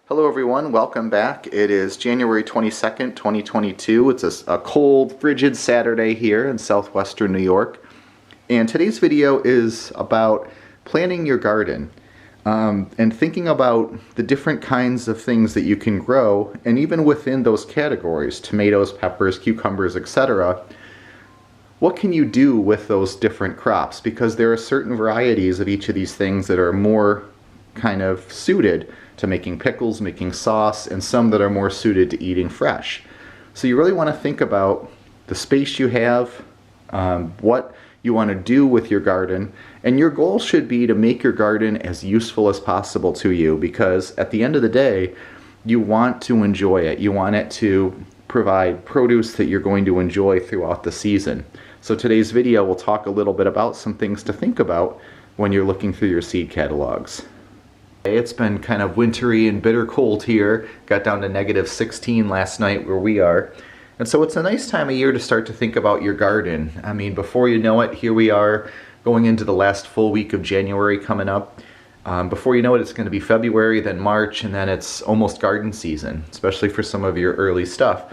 Hello everyone, welcome back. It is January 22nd, 2022. It's a cold, frigid Saturday here in southwestern New York. And today's video is about planting your garden and thinking about the different kinds of things that you can grow, and even within those categories, tomatoes, peppers, cucumbers, etc. What can you do with those different crops? Because there are certain varieties of each of these things that are more kind of suited to making pickles, making sauce, and some that are more suited to eating fresh. So you really want to think about the space you have, what you want to do with your garden, and your goal should be to make your garden as useful as possible to you, because at the end of the day, you want to enjoy it. You want it to provide produce that you're going to enjoy throughout the season. So today's video will talk a little bit about some things to think about when you're looking through your seed catalogs. It's been kind of wintry and bitter cold here. Got down to -16 last night where we are. And so it's a nice time of year to start to think about your garden. I mean, before you know it, here we are going into the last full week of January coming up. Before you know it, it's going to be February, then March, and then it's almost garden season, especially for some of your early stuff.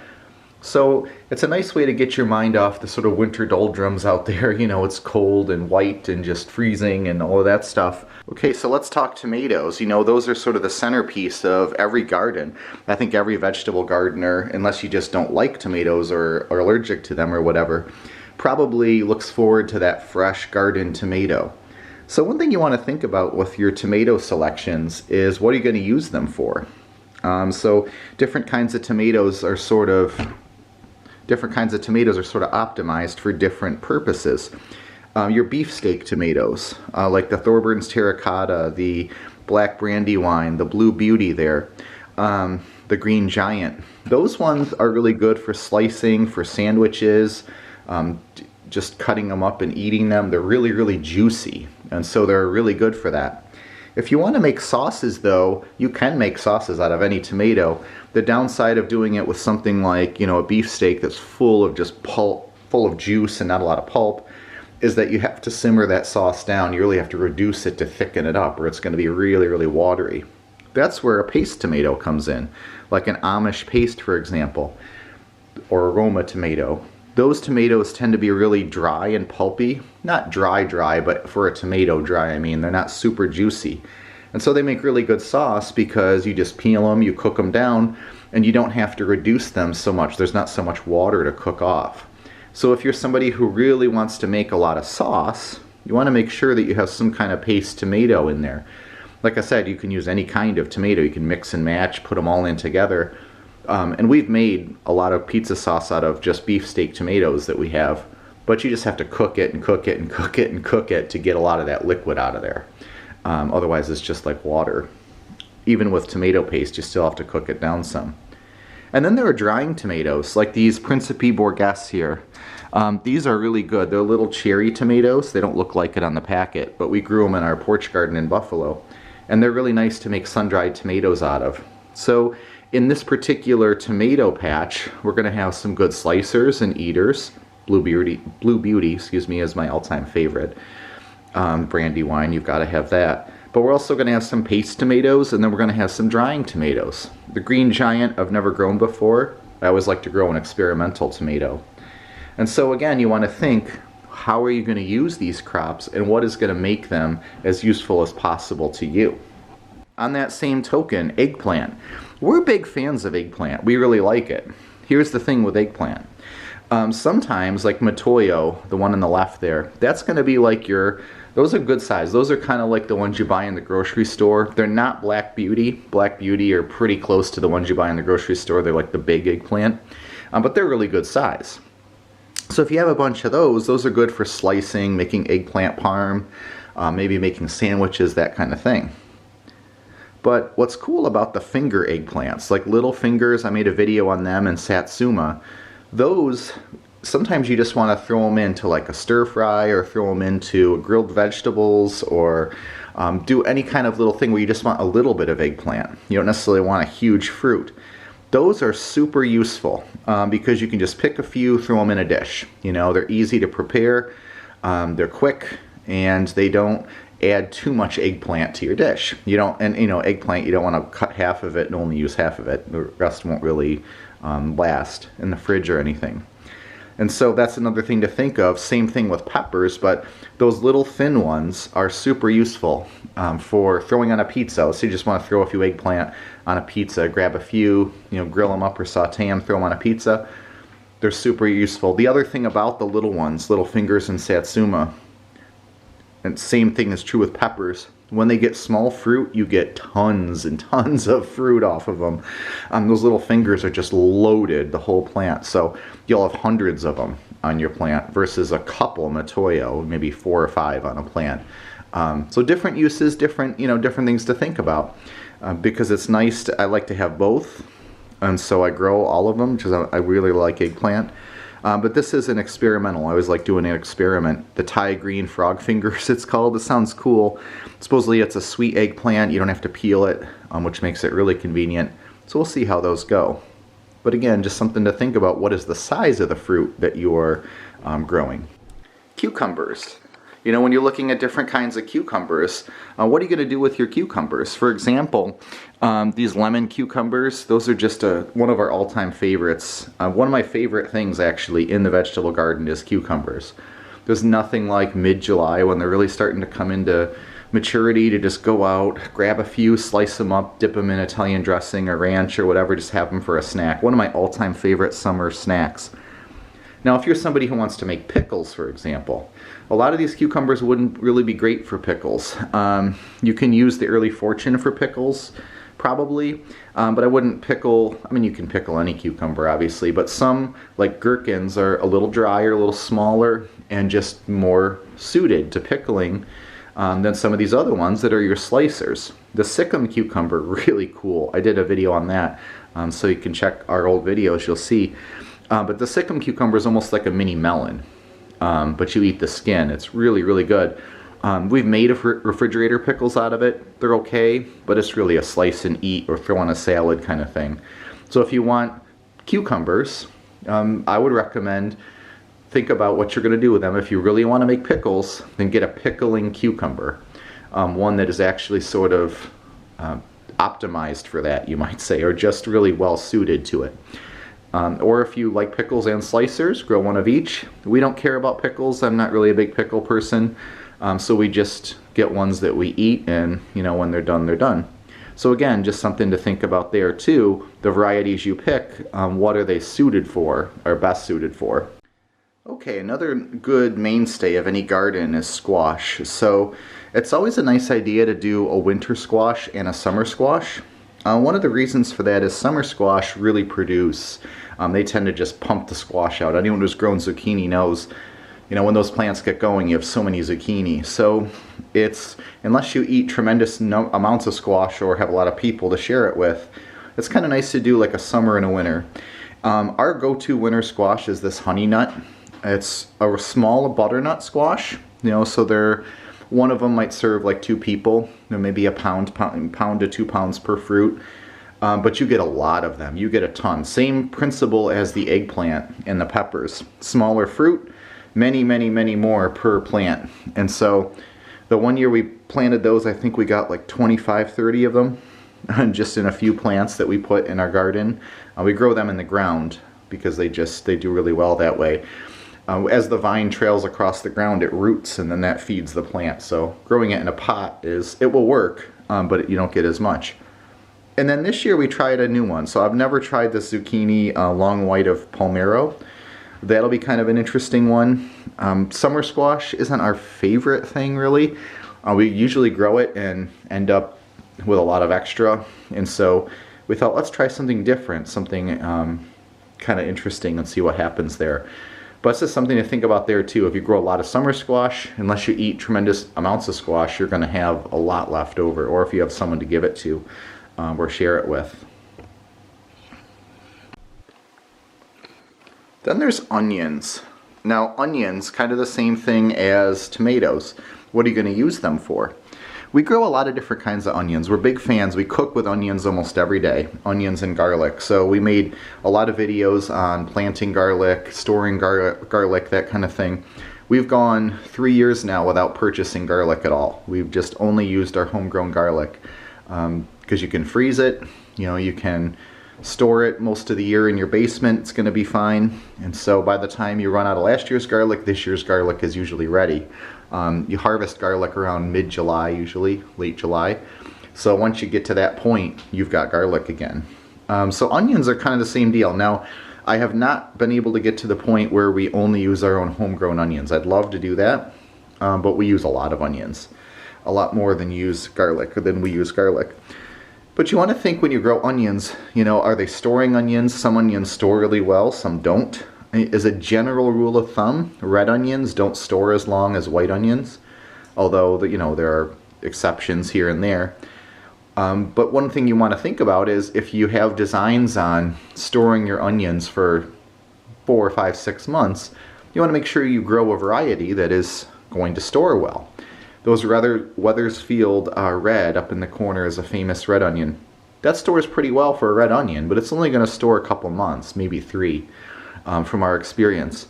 So it's a nice way to get your mind off the sort of winter doldrums out there. You know, it's cold and white and just freezing and all of that stuff. Okay, so let's talk tomatoes. You know, those are sort of the centerpiece of every garden. I think every vegetable gardener, unless you just don't like tomatoes or are allergic to them or whatever, probably looks forward to that fresh garden tomato. So one thing you want to think about with your tomato selections is, what are you going to use them for? So different kinds of tomatoes are sort of optimized for different purposes. Your beefsteak tomatoes, like the Thorburns terracotta, the black brandywine, the blue beauty there, the green giant. Those ones are really good for slicing, for sandwiches, just cutting them up and eating them. They're really, really juicy, and so they're really good for that. If you want to make sauces, though, you can make sauces out of any tomato. The downside of doing it with something like, you know, a beefsteak that's full of just pulp, full of juice and not a lot of pulp, is that you have to simmer that sauce down. You really have to reduce it to thicken it up, or it's going to be really, really watery. That's where a paste tomato comes in, like an Amish paste, for example, or a Roma tomato. Those tomatoes tend to be really dry and pulpy. Not dry, but for a tomato dry, I mean, they're not super juicy. And so they make really good sauce because you just peel them, you cook them down, and you don't have to reduce them so much. There's not so much water to cook off. So if you're somebody who really wants to make a lot of sauce, you want to make sure that you have some kind of paste tomato in there. Like I said, you can use any kind of tomato. You can mix and match, put them all in together. And we've made a lot of pizza sauce out of just beefsteak tomatoes that we have, but you just have to cook it and cook it and cook it and cook it to get a lot of that liquid out of there. Otherwise it's just like water. Even with tomato paste, you still have to cook it down some. And then there are drying tomatoes, like these Principe Borghese here. These are really good. They're little cherry tomatoes. They don't look like it on the packet, but we grew them in our porch garden in Buffalo. And they're really nice to make sun-dried tomatoes out of. So in this particular tomato patch, we're going to have some good slicers and eaters. Blue Beauty, excuse me, is my all-time favorite. Brandywine, you've got to have that. But we're also going to have some paste tomatoes, and then we're going to have some drying tomatoes. The green giant I've never grown before. I always like to grow an experimental tomato. And so again, you want to think, how are you going to use these crops, and what is going to make them as useful as possible to you? On that same token, eggplant. We're big fans of eggplant. We really like it. Here's the thing with eggplant. Sometimes, like Matoyo, the one on the left there, that's going to be like those are good size. Those are kind of like the ones you buy in the grocery store. They're not Black Beauty. Black Beauty are pretty close to the ones you buy in the grocery store. They're like the big eggplant, but they're really good size. So if you have a bunch of those are good for slicing, making eggplant parm, maybe making sandwiches, that kind of thing. But what's cool about the finger eggplants, like little fingers, I made a video on them, and Satsuma, those, sometimes you just want to throw them into like a stir fry, or throw them into grilled vegetables, or do any kind of little thing where you just want a little bit of eggplant. You don't necessarily want a huge fruit. Those are super useful because you can just pick a few, throw them in a dish. You know, they're easy to prepare, they're quick, and they don't add too much eggplant to your dish. You don't, and you know, eggplant, you don't want to cut half of it and only use half of it. The rest won't really last in the fridge or anything. And so that's another thing to think of. Same thing with peppers, but those little thin ones are super useful for throwing on a pizza. So you just want to throw a few eggplant on a pizza, grab a few, you know, grill them up or saute them, throw them on a pizza. They're super useful. The other thing about the little ones, little fingers and satsuma, and same thing is true with peppers. When they get small fruit, you get tons and tons of fruit off of them. Those little fingers are just loaded, the whole plant. So you'll have hundreds of them on your plant versus a couple matoyo, maybe 4 or 5 on a plant. So different uses, different things to think about. Because it's nice, I like to have both. And so I grow all of them because I really like eggplant. But this is an experimental. I always like doing an experiment. The Thai green frog fingers, it's called. It sounds cool. Supposedly it's a sweet eggplant. You don't have to peel it, which makes it really convenient. So we'll see how those go. But again, just something to think about. What is the size of the fruit that you're growing? Cucumbers. You know, when you're looking at different kinds of cucumbers, what are you going to do with your cucumbers? For example, these lemon cucumbers, those are just one of our all-time favorites. One of my favorite things, actually, in the vegetable garden is cucumbers. There's nothing like mid-July when they're really starting to come into maturity to just go out, grab a few, slice them up, dip them in Italian dressing or ranch or whatever, just have them for a snack. One of my all-time favorite summer snacks. Now, if you're somebody who wants to make pickles, for example, a lot of these cucumbers wouldn't really be great for pickles. You can use the Early Fortune for pickles, probably, but I wouldn't pickle, I mean, you can pickle any cucumber, obviously, but some, like gherkins, are a little drier, a little smaller, and just more suited to pickling than some of these other ones that are your slicers. The Sikkim cucumber, really cool. I did a video on that, so you can check our old videos, you'll see. But the Sikkim cucumber is almost like a mini melon, but you eat the skin. It's really, really good. We've made refrigerator pickles out of it. They're okay, but it's really a slice and eat or throw on a salad kind of thing. So if you want cucumbers, I would recommend think about what you're going to do with them. If you really want to make pickles, then get a pickling cucumber, one that is actually sort of optimized for that, you might say, or just really well suited to it. Or if you like pickles and slicers, grow one of each. We don't care about pickles. I'm not really a big pickle person. So we just get ones that we eat, and you know, when they're done, they're done. So again, just something to think about there too. The varieties you pick, what are they suited for, or best suited for? Okay, another good mainstay of any garden is squash. So it's always a nice idea to do a winter squash and a summer squash. One of the reasons for that is summer squash really produce. They tend to just pump the squash out. Anyone who's grown zucchini knows, you know, when those plants get going, you have so many zucchini. So it's, unless you eat tremendous amounts of squash or have a lot of people to share it with, it's kind of nice to do like a summer and a winter. Our go-to winter squash is this honey nut. It's a small butternut squash, you know, so one of them might serve like 2 people, you know, maybe a pound to 2 pounds per fruit. But you get a lot of them. You get a ton. Same principle as the eggplant and the peppers. Smaller fruit, many, many, many more per plant. And so the one year we planted those, I think we got like 25, 30 of them just in a few plants that we put in our garden. We grow them in the ground because they do really well that way. As the vine trails across the ground, it roots, and then that feeds the plant. So growing it in a pot it will work, but you don't get as much. And then this year we tried a new one. So I've never tried the zucchini long white of Palmero. That'll be kind of an interesting one. Summer squash isn't our favorite thing, really. We usually grow it and end up with a lot of extra. And so we thought, let's try something different, something kind of interesting, and see what happens there. But it's just something to think about there too. If you grow a lot of summer squash, unless you eat tremendous amounts of squash, you're going to have a lot left over. Or if you have someone to give it to or share it with. Then there's onions. Now onions, kind of the same thing as tomatoes. What are you going to use them for? We grow a lot of different kinds of onions. We're big fans. We cook with onions almost every day, onions and garlic. So we made a lot of videos on planting garlic, storing garlic, that kind of thing. We've gone 3 years now without purchasing garlic at all. We've just only used our homegrown garlic because you can freeze it, you can store it most of the year in your basement. It's going to be fine. And so by the time you run out of last year's garlic, this year's garlic is usually ready. You harvest garlic around mid-July, usually late July. So once you get to that point, you've got garlic again. So onions are kind of the same deal. Now, I have not been able to get to the point where we only use our own homegrown onions. I'd love to do that, but we use a lot of onions. A lot more than we use garlic. But you want to think when you grow onions, are they storing onions? Some onions store really well, some don't. As a general rule of thumb, red onions don't store as long as white onions, although there are exceptions here and there. But one thing you want to think about is if you have designs on storing your onions for 4, 5, 6 months, you want to make sure you grow a variety that is going to store well. Those Weathersfield Red up in the corner is a famous red onion. That stores pretty well for a red onion, but it's only going to store a couple months, maybe 3, from our experience.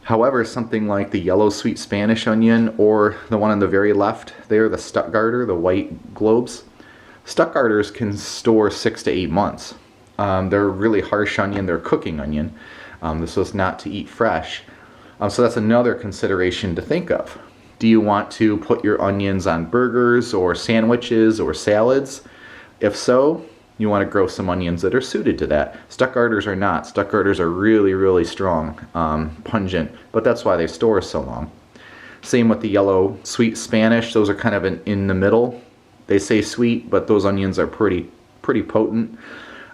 However, something like the yellow sweet Spanish onion or the one on the very left there, the Stuttgarter, the white globes, Stuttgarters can store 6 to 8 months. They're a really harsh onion, they're a cooking onion. This was not to eat fresh. So that's another consideration to think of. Do you want to put your onions on burgers or sandwiches or salads? If so, you want to grow some onions that are suited to that. Stuttgarters are not. Stuttgarters are really, really strong, pungent, but that's why they store so long. Same with the yellow sweet Spanish. Those are kind of in the middle. They say sweet, but those onions are pretty potent.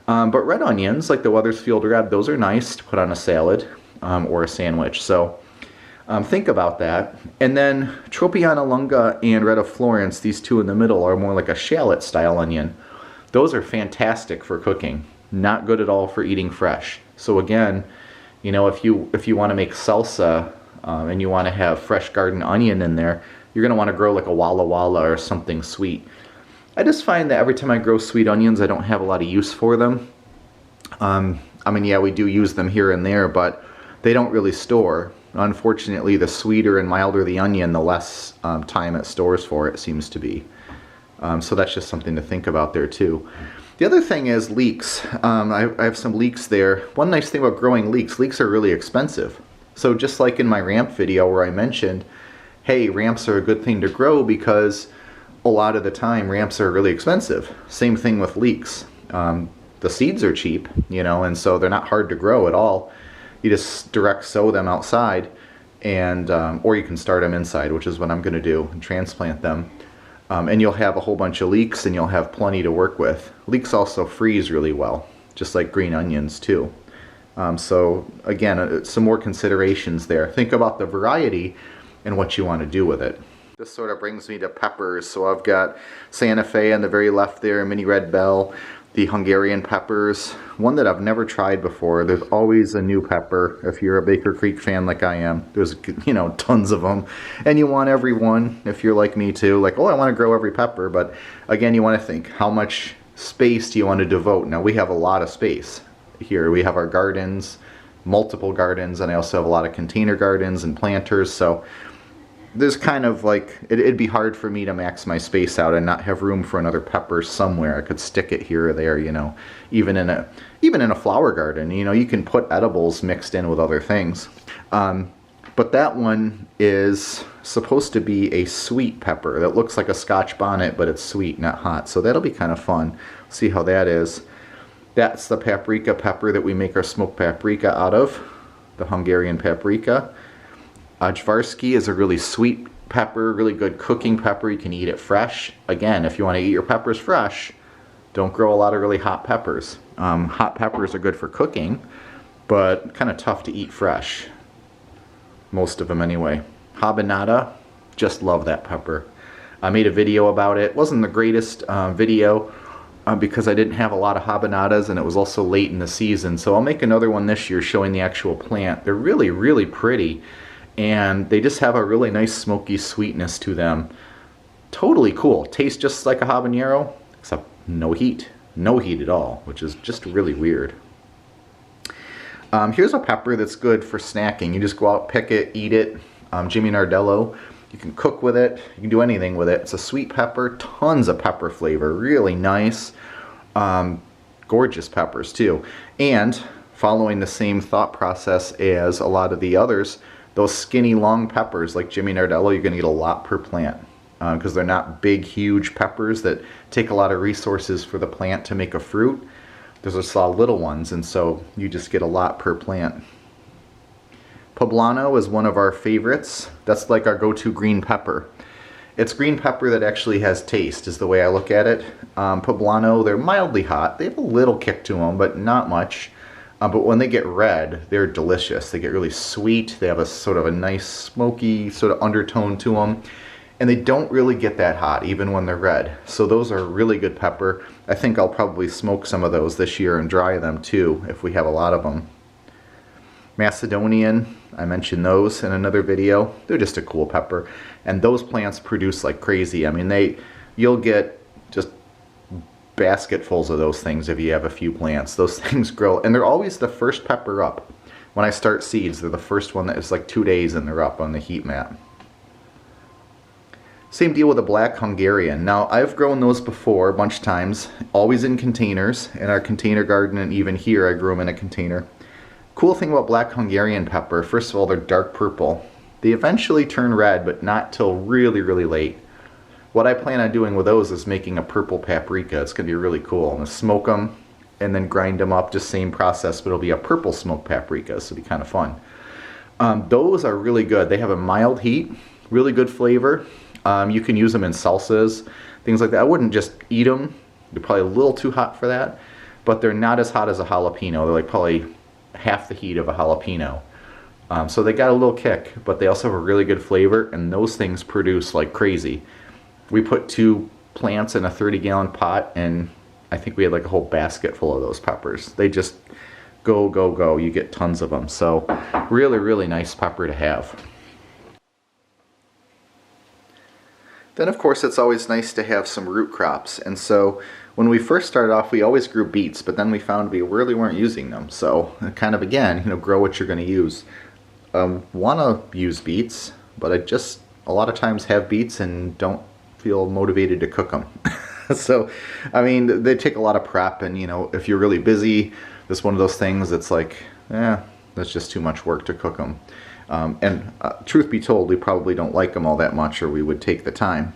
But red onions, like the Weathersfield Red, those are nice to put on a salad or a sandwich. So think about that. And then Tropiana Lunga and Red of Florence, these two in the middle, are more like a shallot style onion. Those are fantastic for cooking, not good at all for eating fresh. So again, if you want to make salsa and you want to have fresh garden onion in there, you're going to want to grow like a Walla Walla or something sweet. I just find that every time I grow sweet onions, I don't have a lot of use for them. Yeah, we do use them here and there, but they don't really store. Unfortunately, the sweeter and milder the onion, the less time it stores for, it seems to be. So that's just something to think about there too. The other thing is leeks. I have some leeks there. One nice thing about growing leeks are really expensive. So just like in my ramp video where I mentioned, hey, ramps are a good thing to grow because a lot of the time ramps are really expensive. Same thing with leeks. The seeds are cheap, and so they're not hard to grow at all. You just direct sow them outside, and or you can start them inside, which is what I'm going to do, and transplant them. And you'll have a whole bunch of leeks, and you'll have plenty to work with. Leeks also freeze really well, just like green onions too. So again, some more considerations there. Think about the variety and what you want to do with it. This sort of brings me to peppers. So I've got Santa Fe on the very left there, mini red bell, the Hungarian peppers, one that I've never tried before. There's always a new pepper. If you're a Baker Creek fan like I am, there's tons of them, and you want every one. If you're like me too, like, oh, I want to grow every pepper, but again, you want to think, how much space do you want to devote? Now we have a lot of space here. We have our gardens, multiple gardens, and I also have a lot of container gardens and planters, so there's kind of like, it'd be hard for me to max my space out and not have room for another pepper somewhere. I could stick it here or there, even in a flower garden, you can put edibles mixed in with other things. But that one is supposed to be a sweet pepper that looks like a Scotch bonnet, but it's sweet, not hot. So that'll be kind of fun. See how that is. That's the paprika pepper that we make our smoked paprika out of, the Hungarian paprika. Jvarski is a really sweet pepper, really good cooking pepper. You can eat it fresh. Again, if you want to eat your peppers fresh, don't grow a lot of really hot peppers. Hot peppers are good for cooking, but kind of tough to eat fresh. Most of them anyway. Habanada, just love that pepper. I made a video about it. It wasn't the greatest video because I didn't have a lot of habanadas and it was also late in the season. So I'll make another one this year showing the actual plant. They're really, really pretty. And they just have a really nice smoky sweetness to them. Totally cool. Tastes just like a habanero, except no heat. No heat at all, which is just really weird. Here's a pepper that's good for snacking. You just go out, pick it, eat it. Jimmy Nardello. You can cook with it. You can do anything with it. It's a sweet pepper, tons of pepper flavor, really nice. Gorgeous peppers too. And following the same thought process as a lot of the others, those skinny long peppers like Jimmy Nardello, you're going to get a lot per plant because they're not big, huge peppers that take a lot of resources for the plant to make a fruit. There's just a lot of little ones, and so you just get a lot per plant. Poblano is one of our favorites. That's like our go-to green pepper. It's green pepper that actually has taste, is the way I look at it. Poblano, they're mildly hot. They have a little kick to them, but not much. But when they get red, they're delicious. They get really sweet. They have a sort of a nice smoky sort of undertone to them. And they don't really get that hot, even when they're red. So those are really good pepper. I think I'll probably smoke some of those this year and dry them too, if we have a lot of them. Macedonian, I mentioned those in another video. They're just a cool pepper. And those plants produce like crazy. I mean, you'll get just basketfuls of those things if you have a few plants. Those things grow, and they're always the first pepper up. When I start seeds, they're the first one that is like 2 days and they're up on the heat map. Same deal with the black Hungarian. Now, I've grown those before a bunch of times, always in containers, in our container garden, and even here I grew them in a container. Cool thing about black Hungarian pepper, first of all, they're dark purple. They eventually turn red, but not till really, really late. What I plan on doing with those is making a purple paprika. It's going to be really cool. I'm going to smoke them and then grind them up, just same process, but it'll be a purple smoked paprika, so it'll be kind of fun. Those are really good. They have a mild heat, really good flavor. You can use them in salsas, things like that. I wouldn't just eat them. They're probably a little too hot for that, but they're not as hot as a jalapeno. They're like probably half the heat of a jalapeno. So they got a little kick, but they also have a really good flavor, and those things produce like crazy. We put 2 plants in a 30-gallon pot, and I think we had like a whole basket full of those peppers. They just go, go, go. You get tons of them. So really, really nice pepper to have. Then of course it's always nice to have some root crops, and so when we first started off we always grew beets, but then we found we really weren't using them. So kind of again, grow what you're going to use. Want to use beets, but I just a lot of times have beets and don't feel motivated to cook them. So I mean, they take a lot of prep, and if you're really busy, it's one of those things that's like, that's just too much work to cook them. Truth be told, we probably don't like them all that much, or we would take the time.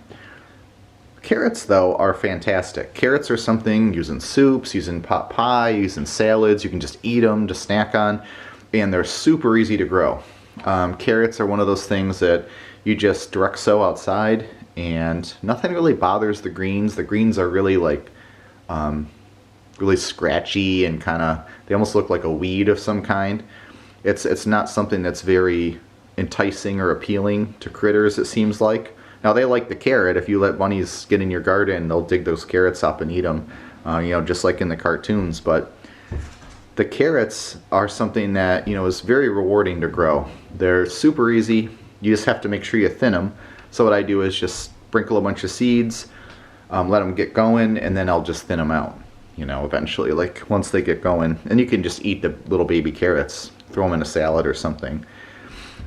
Carrots, though, are fantastic. Carrots are something using soups, using pot pie, using salads. You can just eat them to snack on, and they're super easy to grow. Carrots are one of those things that you just direct sow outside, and nothing really bothers the greens. The greens are really like really scratchy and they almost look like a weed of some kind. It's not something that's very enticing or appealing to critters, it seems like. Now they like the carrot. If you let bunnies get in your garden, they'll dig those carrots up and eat them, just like in the cartoons. But the carrots are something that is very rewarding to grow. They're super easy. You just have to make sure you thin them. So what I do is just sprinkle a bunch of seeds, let them get going, and then I'll just thin them out. Eventually, like once they get going, and you can just eat the little baby carrots. Throw them in a salad or something.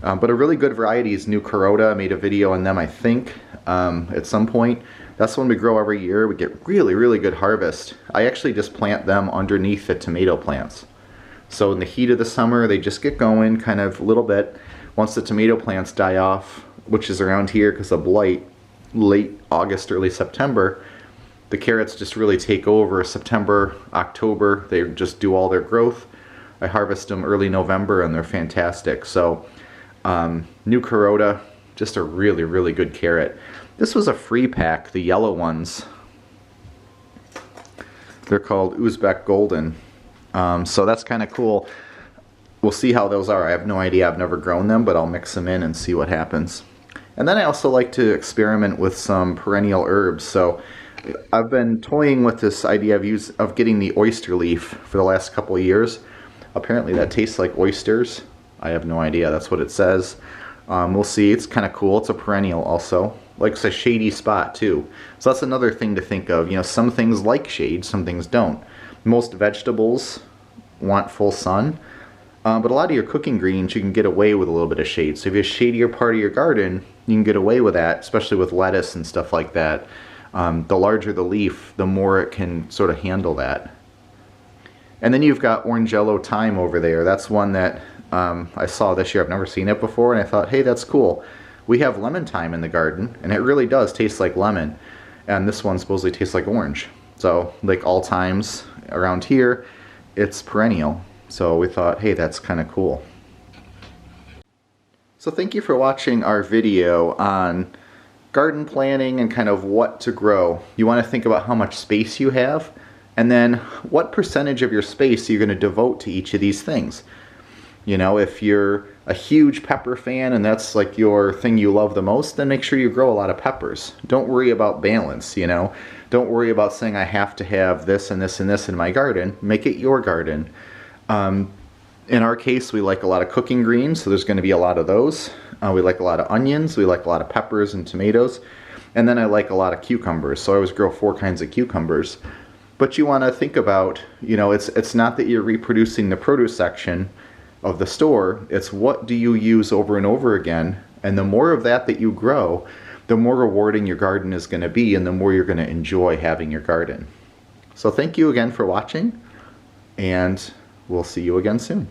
But a really good variety is New Carota. I made a video on them, I think, at some point. That's one we grow every year. We get really, really good harvest. I actually just plant them underneath the tomato plants. So in the heat of the summer, they just get going kind of a little bit. Once the tomato plants die off, which is around here because of blight, late August, early September, the carrots just really take over. September, October, they just do all their growth. I harvest them early November, and they're fantastic. So New Carota, just a really, really good carrot. This was a free pack, the yellow ones. They're called Uzbek Golden. So that's kind of cool. We'll see how those are. I have no idea. I've never grown them, but I'll mix them in and see what happens. And then I also like to experiment with some perennial herbs. So I've been toying with this idea of getting the oyster leaf for the last couple of years. Apparently that tastes like oysters. I have no idea. That's what it says. We'll see. It's kind of cool. It's a perennial also. Likes a shady spot too. So that's another thing to think of. Some things like shade, some things don't. Most vegetables want full sun. But a lot of your cooking greens, you can get away with a little bit of shade. So if you have a shadier part of your garden, you can get away with that, especially with lettuce and stuff like that. The larger the leaf, the more it can sort of handle that. And then you've got orange yellow thyme over there. That's one that I saw this year. I've never seen it before, and I thought, hey, that's cool. We have lemon thyme in the garden, and it really does taste like lemon. And this one supposedly tastes like orange. So, like all thymes around here, it's perennial. So we thought, hey, that's kind of cool. So thank you for watching our video on garden planning and kind of what to grow. You want to think about how much space you have, and then what percentage of your space you're going to devote to each of these things. You know, if you're a huge pepper fan and that's like your thing you love the most, then make sure you grow a lot of peppers. Don't worry about balance, you know. Don't worry about saying I have to have this and this and this in my garden. Make it your garden. In our case, we like a lot of cooking greens, so there's going to be a lot of those. We like a lot of onions, we like a lot of peppers and tomatoes, and then I like a lot of cucumbers, so I always grow 4 kinds of cucumbers. But you want to think about, you know, it's not that you're reproducing the produce section of the store, it's what do you use over and over again, and the more of that you grow, the more rewarding your garden is going to be, and the more you're going to enjoy having your garden. So thank you again for watching, and we'll see you again soon.